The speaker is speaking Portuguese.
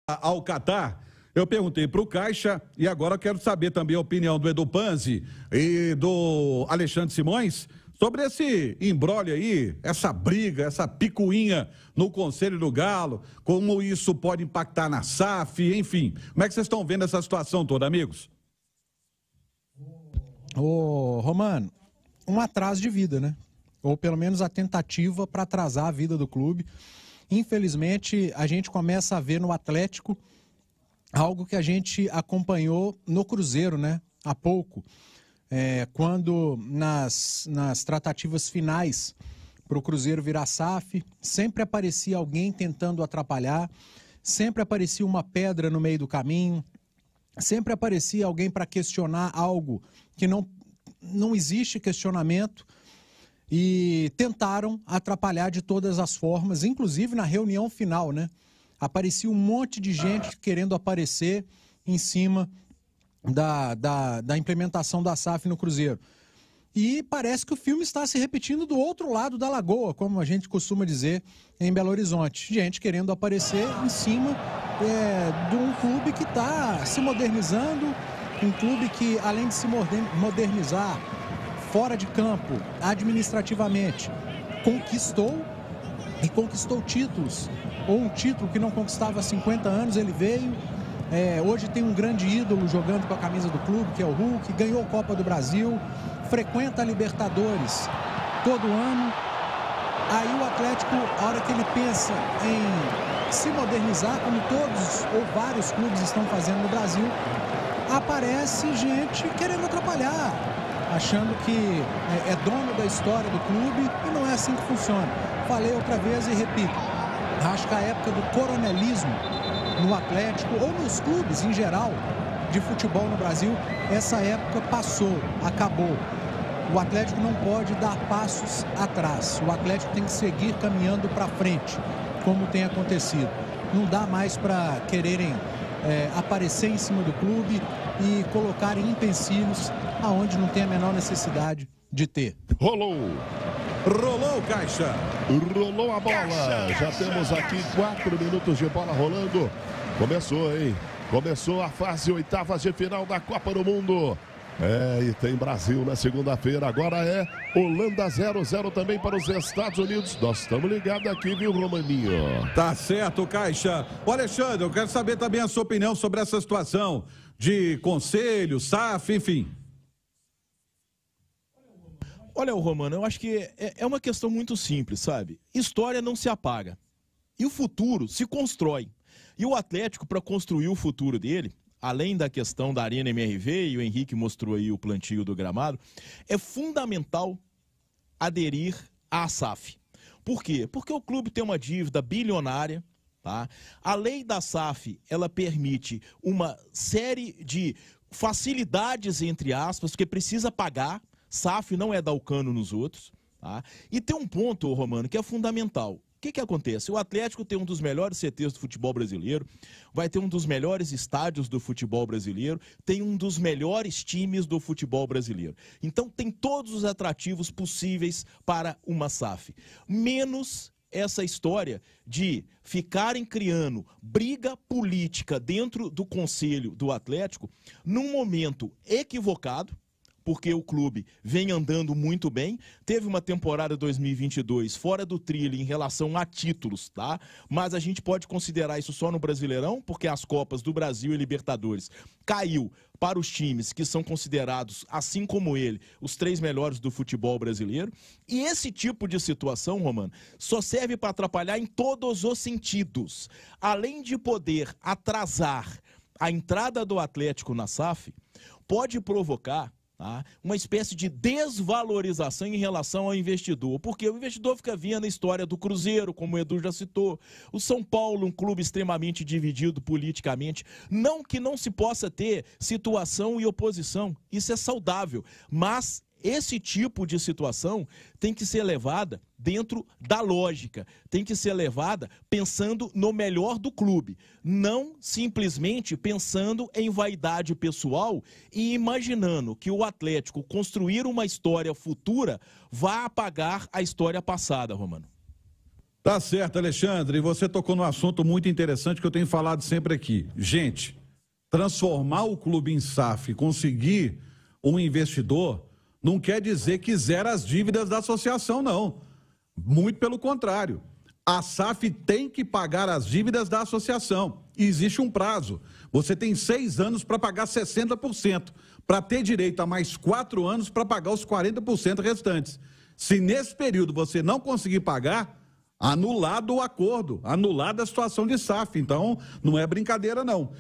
ao Catar, eu perguntei para o Caixa e agora quero saber também a opinião do Edu Panzi e do Alexandre Simões sobre esse imbróglio aí, essa briga, essa picuinha no Conselho do Galo, como isso pode impactar na SAF, enfim. Como é que vocês estão vendo essa situação toda, amigos? Ô, Romano, um atraso de vida, né? Ou pelo menos a tentativa para atrasar a vida do clube. Infelizmente, a gente começa a ver no Atlético algo que a gente acompanhou no Cruzeiro, né? Há pouco, quando nas tratativas finais para o Cruzeiro virar SAF, sempre aparecia alguém tentando atrapalhar, sempre aparecia uma pedra no meio do caminho, sempre aparecia alguém para questionar algo que não existe questionamento, e tentaram atrapalhar de todas as formas, inclusive na reunião final, né? Aparecia um monte de gente querendo aparecer em cima da implementação da SAF no Cruzeiro. E parece que o filme está se repetindo do outro lado da lagoa, como a gente costuma dizer em Belo Horizonte. Gente querendo aparecer em cima de um clube que está se modernizando, um clube que, além de se modernizar fora de campo, administrativamente, conquistou títulos, ou um título que não conquistava há 50 anos, ele veio. Hoje tem um grande ídolo jogando com a camisa do clube, que é o Hulk, ganhou a Copa do Brasil, frequenta a Libertadores todo ano. Aí o Atlético, a hora que ele pensa em se modernizar, como todos ou vários clubes estão fazendo no Brasil, aparece gente querendo atrapalhar, achando que é dono da história do clube, e não é assim que funciona. Falei outra vez e repito, acho que a época do coronelismo no Atlético, ou nos clubes em geral de futebol no Brasil, essa época passou, acabou. O Atlético não pode dar passos atrás, o Atlético tem que seguir caminhando para frente, como tem acontecido. Não dá mais para quererem aparecer em cima do clube e colocarem empecilhos aonde não tem a menor necessidade de ter. Rolou, Caixa. Rolou a bola. Já temos aqui 4 minutos de bola rolando. Começou, hein? Começou a fase oitavas de final da Copa do Mundo. E tem Brasil na segunda-feira. Agora é Holanda 0-0 também para os Estados Unidos. Nós estamos ligados aqui, viu, Romaninho? Tá certo, Caixa. Ô, Alexandre, eu quero saber também a sua opinião sobre essa situação de conselho, SAF, enfim. Olha, Romano, eu acho que é uma questão muito simples, sabe? História não se apaga. E o futuro se constrói. E o Atlético, para construir o futuro dele, além da questão da Arena MRV, e o Henrique mostrou aí o plantio do gramado, é fundamental aderir à SAF. Por quê? Porque o clube tem uma dívida bilionária, tá? A lei da SAF, ela permite uma série de facilidades, entre aspas, porque precisa pagar. SAF não é dar o cano nos outros, tá? E tem um ponto, Romano, que é fundamental. O que acontece? O Atlético tem um dos melhores CTs do futebol brasileiro, vai ter um dos melhores estádios do futebol brasileiro, tem um dos melhores times do futebol brasileiro. Então tem todos os atrativos possíveis para uma SAF. Menos essa história de ficarem criando briga política dentro do conselho do Atlético num momento equivocado, porque o clube vem andando muito bem, teve uma temporada 2022 fora do trilho em relação a títulos, tá? Mas a gente pode considerar isso só no Brasileirão, porque as Copas do Brasil e Libertadores caiu para os times que são considerados, assim como ele, os 3 melhores do futebol brasileiro. E esse tipo de situação, Romano, só serve para atrapalhar em todos os sentidos. Além de poder atrasar a entrada do Atlético na SAF, pode provocar uma espécie de desvalorização em relação ao investidor, porque o investidor fica vendo a história do Cruzeiro, como o Edu já citou, o São Paulo, um clube extremamente dividido politicamente, não que não se possa ter situação e oposição, isso é saudável, mas esse tipo de situação tem que ser levada dentro da lógica, tem que ser levada pensando no melhor do clube, não simplesmente pensando em vaidade pessoal e imaginando que o Atlético construir uma história futura vá apagar a história passada, Romano. Tá certo, Alexandre. Você tocou num assunto muito interessante que eu tenho falado sempre aqui. Gente, transformar o clube em SAF, conseguir um investidor, não quer dizer que zera as dívidas da associação, não. Muito pelo contrário. A SAF tem que pagar as dívidas da associação. E existe um prazo. Você tem 6 anos para pagar 60%, para ter direito a mais 4 anos para pagar os 40% restantes. Se nesse período você não conseguir pagar, anulado o acordo, anulada a situação de SAF. Então, não é brincadeira, não.